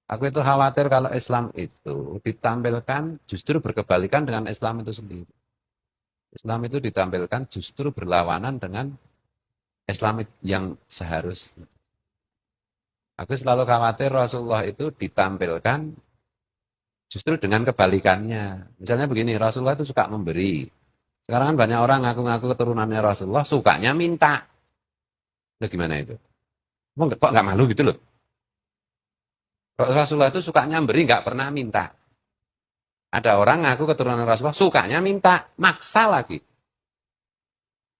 Aku itu khawatir kalau Islam itu ditampilkan justru berkebalikan dengan Islam itu sendiri. Islam itu ditampilkan justru berlawanan dengan Islam yang seharusnya. Aku selalu khawatir Rasulullah itu ditampilkan justru dengan kebalikannya. Misalnya begini, Rasulullah itu suka memberi. Sekarang kan banyak orang ngaku-ngaku keturunannya Rasulullah, sukanya minta. Nah, gimana itu? Kok nggak malu gitu loh? Rasulullah itu sukanya beri, nggak pernah minta. Ada orang ngaku keturunan Rasulullah, sukanya minta, maksa lagi.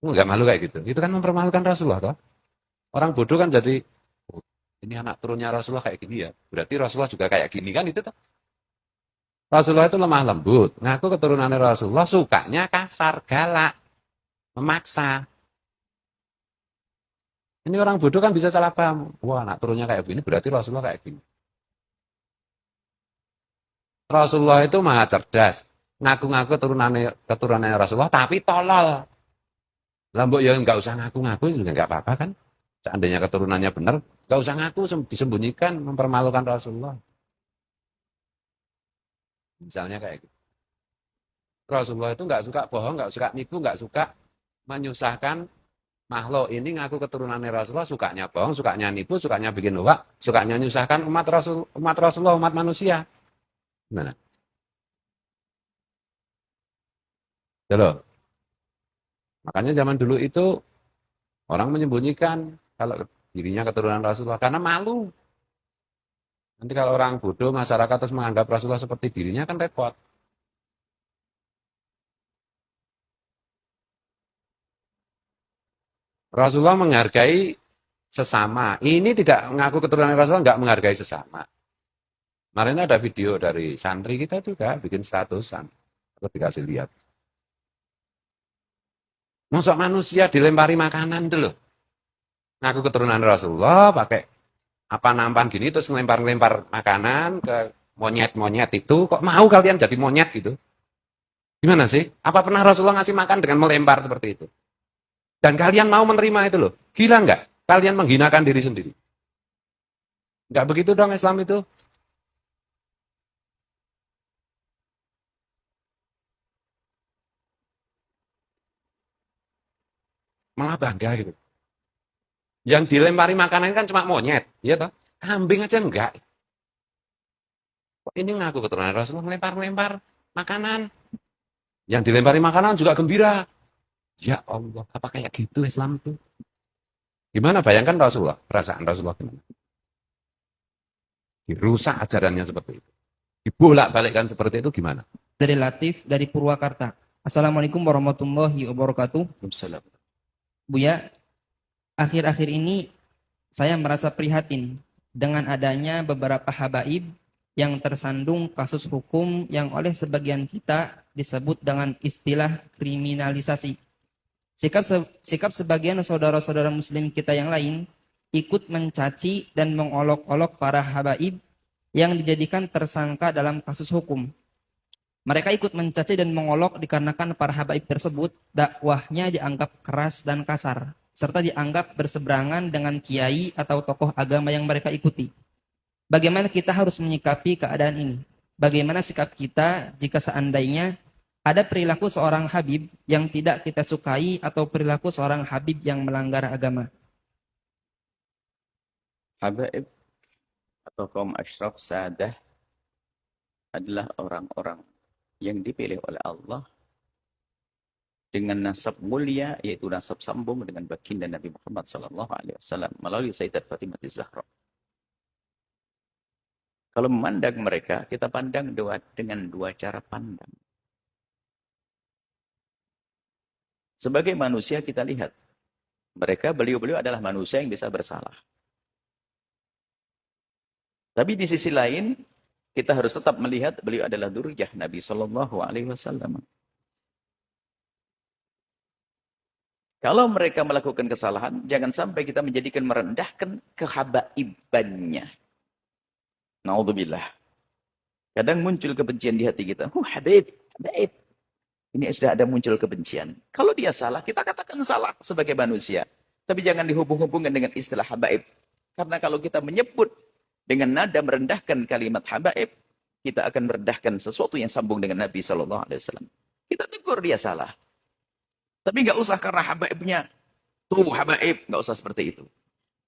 Nggak malu kayak gitu. Itu kan mempermalukan Rasulullah, toh. Orang bodoh kan jadi, oh, ini anak turunnya Rasulullah kayak gini ya. Berarti Rasulullah juga kayak gini kan itu toh. Rasulullah itu lemah lembut. Ngaku keturunan Rasulullah, sukanya kasar, galak, memaksa. Ini orang bodoh kan bisa salah paham. Wah, anak turunnya kayak gini, berarti Rasulullah kayak gini. Rasulullah itu maha cerdas. Ngaku-ngaku keturunannya Rasulullah, tapi tolol. Lambok ya nggak usah ngaku-ngaku juga nggak apa-apa kan. Seandainya keturunannya benar, nggak usah ngaku, disembunyikan, mempermalukan Rasulullah. Misalnya kayak gitu. Rasulullah itu nggak suka bohong, nggak suka nipu, nggak suka menyusahkan makhluk. Ini ngaku keturunannya Rasulullah, sukanya bohong, sukanya nipu, sukanya bikin hoak, sukanya menyusahkan umat Rasulullah, umat manusia. Gimana? Ya loh. Makanya zaman dulu itu orang menyembunyikan kalau dirinya keturunan Rasulullah karena malu. Nanti kalau orang bodoh masyarakat terus menganggap Rasulullah seperti dirinya kan repot. Rasulullah menghargai sesama. Ini tidak mengaku keturunan Rasulullah, nggak menghargai sesama. Kemarin ada video dari santri kita juga bikin statusan. Aku dikasih lihat. Masuk manusia dilempari makanan tuh loh. Ngaku keturunan Rasulullah pakai apa nampan gini terus ngelempar-ngelempar makanan ke monyet-monyet itu. Kok mau kalian jadi monyet gitu? Gimana sih? Apa pernah Rasulullah ngasih makan dengan melempar seperti itu? Dan kalian mau menerima itu loh. Gila nggak? Kalian menghinakan diri sendiri. Nggak begitu dong Islam itu. Malah bangga gitu. Yang dilempari makanan kan cuma monyet. Ya toh? Kambing aja enggak. Kok ini ngaku keturunan Rasulullah ngelempar-ngelempar makanan. Yang dilempari makanan juga gembira. Ya Allah, apa kayak gitu Islam itu? Gimana bayangkan Rasulullah? Perasaan Rasulullah gimana? Dirusak ajarannya seperti itu. Dibolak-balikkan seperti itu gimana? Dari Latif dari Purwakarta. Assalamualaikum warahmatullahi wabarakatuh. Waalaikumsalam. Buya, akhir-akhir ini saya merasa prihatin dengan adanya beberapa habaib yang tersandung kasus hukum yang oleh sebagian kita disebut dengan istilah kriminalisasi. Sikap sebagian saudara-saudara muslim kita yang lain ikut mencaci dan mengolok-olok para habaib yang dijadikan tersangka dalam kasus hukum. Mereka ikut mencaci dan mengolok dikarenakan para habaib tersebut dakwahnya dianggap keras dan kasar, serta dianggap berseberangan dengan kiai atau tokoh agama yang mereka ikuti. Bagaimana kita harus menyikapi keadaan ini? Bagaimana sikap kita jika seandainya ada perilaku seorang habib yang tidak kita sukai atau perilaku seorang habib yang melanggar agama? Habaib atau kaum asyraf sadah adalah orang-orang yang dipilih oleh Allah dengan nasab mulia, yaitu nasab sambung dengan baginda Nabi Muhammad SAW melalui Sayyidat Fatimah Zahra. Kalau memandang mereka, kita pandang dengan dua cara pandang. Sebagai manusia kita lihat, beliau-beliau adalah manusia yang bisa bersalah. Tapi di sisi lain, kita harus tetap melihat beliau adalah dzurriyyah Nabi SAW. Kalau mereka melakukan kesalahan, jangan sampai kita menjadikan merendahkan kehabaibannya. Naudzubillah. Kadang muncul kebencian di hati kita. Habib, Habib. Ini sudah ada muncul kebencian. Kalau dia salah, kita katakan salah sebagai manusia. Tapi jangan dihubung-hubungkan dengan istilah habaib. Karena kalau kita menyebut Dengan nada merendahkan kalimat habaib, kita akan merendahkan sesuatu yang sambung dengan Nabi SAW. Kita tegur dia salah. Tapi nggak usah karena habaibnya, tuh habaib, nggak usah seperti itu.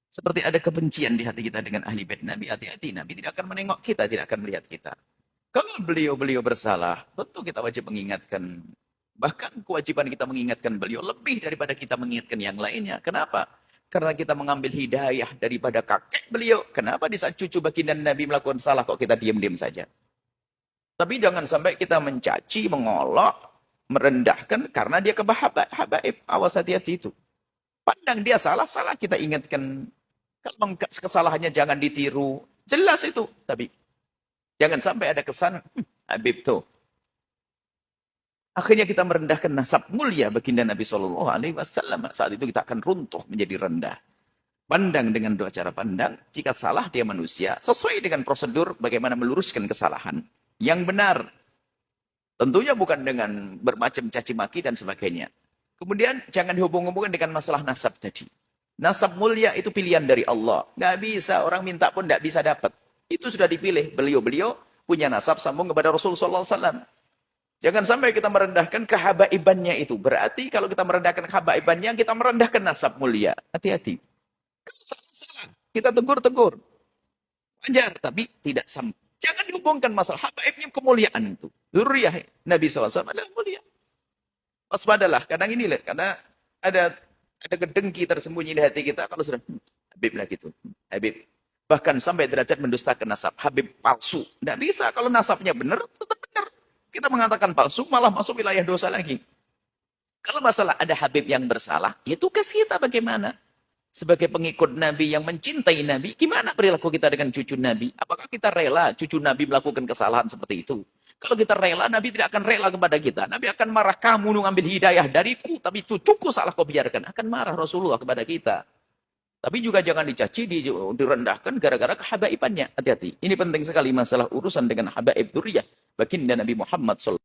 Seperti ada kebencian di hati kita dengan ahli bait Nabi, hati-hati. Nabi tidak akan menengok kita, tidak akan melihat kita. Kalau beliau bersalah, tentu kita wajib mengingatkan. Bahkan kewajiban kita mengingatkan beliau lebih daripada kita mengingatkan yang lainnya. Kenapa? Karena kita mengambil hidayah daripada kakek beliau. Kenapa di saat cucu baginda Nabi melakukan salah kok kita diam-diam saja? Tapi jangan sampai kita mencaci, mengolok, merendahkan karena dia habaib. Awas, hati-hati itu. Pandang dia salah kita ingatkan. Kalau kesalahannya jangan ditiru. Jelas itu. Tapi jangan sampai ada kesan, Habib tuh. Akhirnya kita merendahkan nasab mulia baginda Nabi SAW. Saat itu kita akan runtuh menjadi rendah. Pandang dengan dua cara pandang. Jika salah dia manusia. Sesuai dengan prosedur bagaimana meluruskan kesalahan. Yang benar. Tentunya bukan dengan bermacam caci maki dan sebagainya. Kemudian jangan dihubung-hubungkan dengan masalah nasab tadi. Nasab mulia itu pilihan dari Allah. Nggak bisa, orang minta pun nggak bisa dapat. Itu sudah dipilih. Beliau punya nasab sambung kepada Rasulullah SAW. Jangan sampai kita merendahkan kehabaibannya itu. Berarti kalau kita merendahkan kehabaibannya, kita merendahkan nasab mulia. Hati-hati. Kalau salah-salah, kita tegur-tegur. Wajar, tapi tidak sampai. Jangan dihubungkan masalah habaibnya kemuliaan itu. Zuriyah Nabi SAW adalah mulia. Waspadalah. Kadang ini lihat, karena ada kedengki tersembunyi di hati kita kalau sudah Habib lah gitu. Habib. Bahkan sampai derajat mendustakan nasab. Habib palsu. Tidak bisa. Kalau nasabnya benar, tetap benar. Kita mengatakan palsu, malah masuk wilayah dosa lagi. Kalau masalah ada Habib yang bersalah, ya tugas kita bagaimana? Sebagai pengikut Nabi yang mencintai Nabi, gimana perilaku kita dengan cucu Nabi? Apakah kita rela cucu Nabi melakukan kesalahan seperti itu? Kalau kita rela, Nabi tidak akan rela kepada kita. Nabi akan marah, kamu ngambil hidayah dariku, tapi cucuku salah kau biarkan. Akan marah Rasulullah kepada kita. Tapi juga jangan dicaci, direndahkan gara-gara kehabaibannya. Hati-hati. Ini penting sekali masalah urusan dengan habaib dzurriyyah baginda Nabi Muhammad SAW.